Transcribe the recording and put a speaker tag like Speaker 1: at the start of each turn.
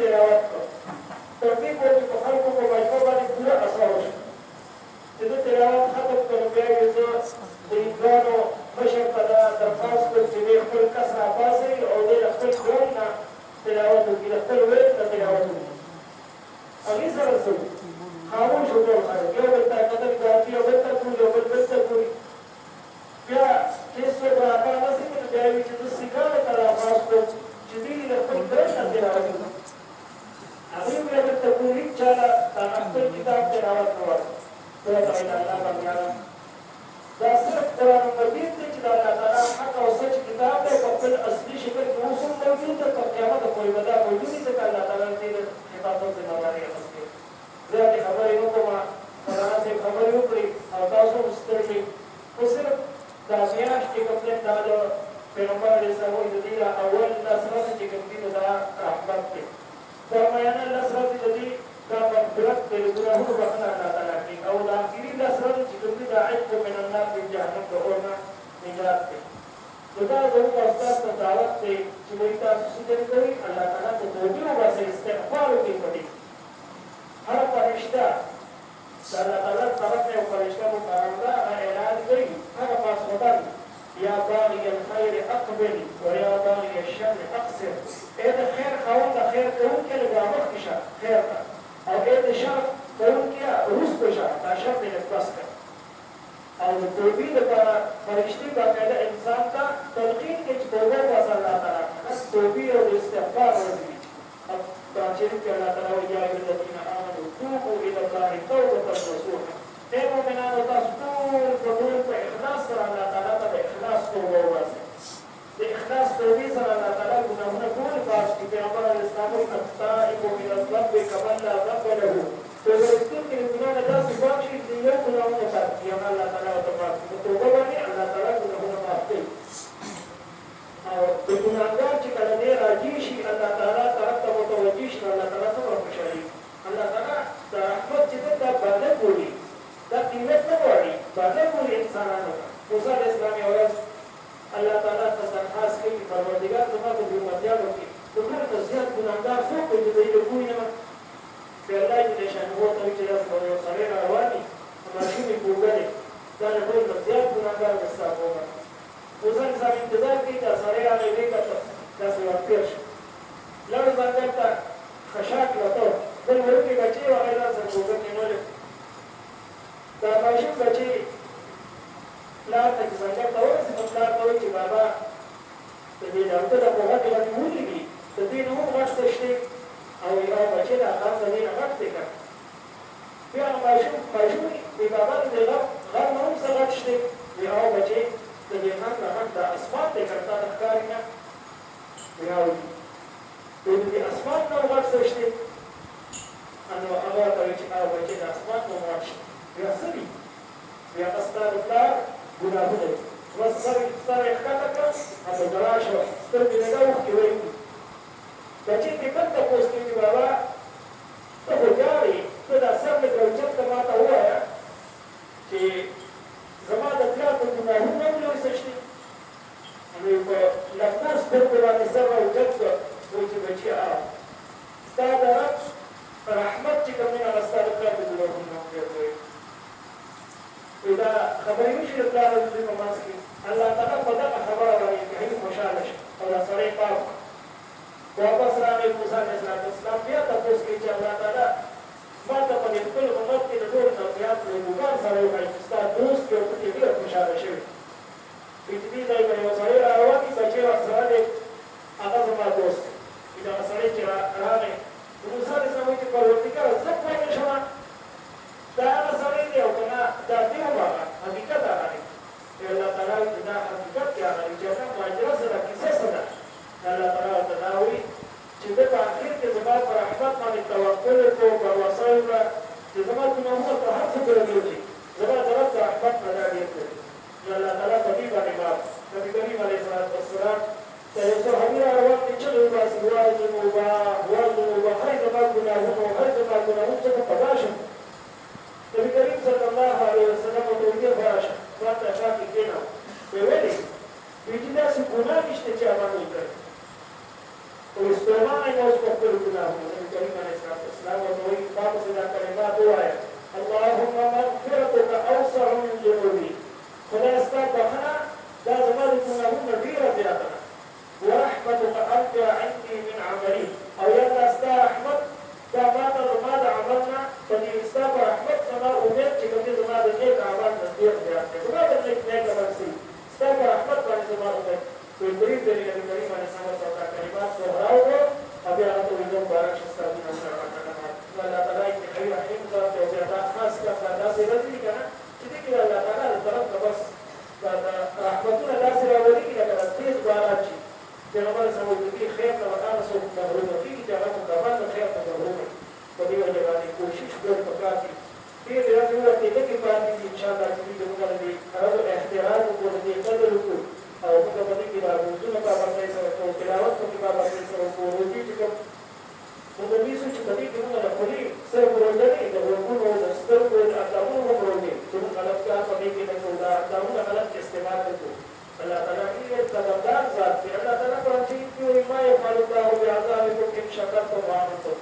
Speaker 1: تلاوت کو ترتیب ورته په خلکو په مجموع باندې پوره اثر وشو چې د تلاوت ختم کړو بیا یې زه د هندوانو مشر ته دا درخواست کړم چې دی خپل کس راپاڅوي او دی له خپل ګرون نه تلاوت وکړي له خپل ویل نه تلاوت وکړي هغې سره څه خاموش و ټول خلک یو بل ته قدم ګاټي یو بل ته ګوري یو بل بل ته ګوري بیا هېڅ څوک راپا نه شي نو بیا یې وایي چې زه سیکانو ته راپاس کړم چې دوی له خپل ګرون نه تلاوت وکړي هغوی بیا درته ګوري چا له خپل کتاب تلاوت نه ورکړي دا الله بندیانو دا صرف قرآن مجید دی چې د الله تعالی حق او سچ کتاب دی په خپل اصلي شکل کې اوس هم موجود دی تر قیامته پورې به دا موجود وي ځکه الله تعالی دې د حفاظت ذمهواري اخیستې زیاتې خبرې نه کومه مولانا صاحب خبرې وکړي او تاسو هم ستړي کړئ خو صرف دا میاشت چې کوم دی دا د پیغمبر علیه السلام وایي د دې اول لس ورځې چې کوم دي نو دا رحمت دی درمیانه لس ورځې د دې دا مغفرت دی د ګناهونو بخښنه الله تعالی کوي او د آخري لس ورځې چې کوم دي دا عتق من النار من جهنم د اور نه نجات دی نو دا زموږ او ستاسو ته دعوت دی چې وایي تاسو څه کوئ الله تعالی ته توبې وباسئ استغفار وکړئ په دې هر فرشته د الله تعالی طرف نه یو فرشته مقرر ده هغه اعلان کوي هغه پاسخودان یا باغي الخير اقبل ويا باغي الشر اقصر اې د خیر خاوند د خیر کوونکی لږ مخکې شه خیر ته او اې د شر کوونکی وروسته شه دا شر دې لږ بس کړه او د توبې لپاره فرشتې باقاعده انسان ته تلقین کوي چې توبه وباسه الله تعالی بس توبې او د استغفار ورځي قرآن شریف کې الله تعالی وایي یا ایها الذین آمنوا توبوا الی الله توبة نصوحا اے مؤمنانو تاسو ټول په اخلاص سره الله تعالی ته د اخلاص توبه وباسئ د اخلاص توبې سره الله تعالی ګناهونه ټول بخښي چې پیغمبر علیه السلام وایي التائب من الذنب کمن لا ذنب له توبه ویستونکی د ګناه نه داسې پاک شي چې یو ګناه ونه پاتې کړي هغه الله تعالی ورته معاف کړي په توبه باندې الله تعالی ګناهونه معاف کوي او د ګناهګار چې کله دی راجع شي الله تعالی طرف ته متوجه شي الله تعالی څومره خوشحالي الله تعالی د رحمت چې دی دا باندې بولي دا قیمت نه غواړي باندې بولي انسانانو ته موسی علیه السلام یوه ورځ الله تعالی ته درخواست کوي پروردګار زما په ګناهګارو کې دومره ته زیات ګناهګار څوک دی چې د یې له بوی نه بیا الله جل شانه ورته وایي چې داسې به یو سړی را روان وي ماشوم یې کوږه دی دا له ټول نه زیات ګناهګار به ستا په عمر موسی علیه السلام انتظار کوي دا سړی راغی ویې کتل داسې ورتېر شو لړ ځنګل ته خشاک لته بل وړوکي بچې وه هغه یې ځان سره کوږه کېنولې دا ماشوم بچې پلار ته چې ځنګل ته ورسېد نو پلار ته وایي چې بابا د دې ډاکټر ته په غټې غټې ولیږي د دې نه هم غټ څه شته او یو بچې د هغه د دې نه غټ دی که بیا هغه ماشوم وایي بابا د دې غر نه هم څه غټ شته وایي هغه بچې د دې غر نه غټ د اسمان دی که تا ته ښکاري نه بیا وایي د دې اسمان نه غټ څه شته نو هغه ورته وایي چې هغه بچې د اسمان نه غټ شته بیا څه دي بیا هغه ستا د پلار ګناهونه دي بس سر یې ښکته کړه هغه ډرا شوه سترګې نه ده اوښکې وایي بچې دې بل تپوس کوي چې بابا ته خو ژاړې ته دا سر مې کړه اوچت کړه ما ته ووایه چې زما د پلار د ګناهونه هم لوی څه شته نو په لفظو سترګو باندې سر راوچت کړه وایي چې بچې ستا د رب رحمت چې کوم دی هغه ستا د پلار د ګناهونه هم ډېر لوی دا خبرې وشي د پلار د دوی په منځ کې الله تعالی په دغه خبره باندې انتهایي خوشحاله شي او دا سړی پاک واپس راغی موسی علیه السلام بیا تپوس کوي چې الله تعالی ما ته په دې خپل امت کې د ټولو نه زیات محبوبان سړی وښایي چې ستا دوست یې ورته کې ډېر خوشحاله شوي وایي چې دې ځای باندې یو سړی را روان دي بچې ورسره دی هغه زما دوست دی دغه سړی چې راغی موسی علیه السلام وایي چې پروردګاره زه پوه نه شمه دا هغه سړی دی او که نه دا دی هم هغه حقیقت هغه دی الله تعالی وایي چې دا حقیقت کې هغه دی چې هغه مهاجره سره کیسه څه ده الله تعالی ورته دا وایي چې ده په اخر کې زما په رحمت باندې توکل وکړو پروسه یې وکړه چې زما ګناهونه په هر څه پورې وکړي زما د رب د رحمت نه دا ډېر دی نو الله تعالی په دې باندې معاف نبي کریم علیه السلام ته یو صحابي را روان دی چغې وباسي وایي ذنوبه هی زما ګناهونه هی زما ګناهونه څه په دا شم نبي کریم صلی الله علیه وسلم ورته ویې راشه ما ته شا کې کېنه ویې ولې وایي چې داسې ګناه نشته چې هغه نه وي کړی وایي ستومانه یې اوس په خپلو الله نبي كريم عليه الصلاة والسلام وتوي باب سيدا كلمات دعاء اللهم مغفرتك أوسع من ذنوبي خدا استغفرنا دا زمان كنا كثيرا زيادة ورحمتك أرجى عندي من عملي أو يلا استا رحمت دا ماذا عملنا فدي استغفر رحمت سما أمير كبير زمان النيك عمل نزير زيادة زمان النيك نيك مرسي استغفر رحمت بني زمان أمير ويقريب دليل نبي كريم عليه الصلاة والسلام كلمات سهراوه أبي أنا تريدون بارك شستاذين أمنا ولا تلاقي خير رحيم ذات وبيعطى خاص كذا سيرتي كنا كذي كذا لا ترى الطرف بس كذا رحمتنا لا سيرولي كذا كذا تيز بارجي جنبال سموه كذي خير كمان سوق مغروم فيه جنبال كمان خير مغروم بدي وجباني کوشش دور پکاتي دې راځي ورته دې کې باندې ان شاء الله چې دې موږ دې هغه احترام وکړو دې قدر وکړو او موږ باندې کې راوځو په باندې سره کو تلاوت په باندې سره کو روزي چې کوم موږ دې چې په دې کې موږ نه خوري سره ورولې د ورکوونو د سترګو د اټامو ورولې چې موږ غلط کار په دې کې نه کوو دا اټامو غلط استعمال کوو الله تعالی دې قدردان ذات دې الله تعالی په چې ما يفعل الله بعذابكم ان شكرتم وآمنتم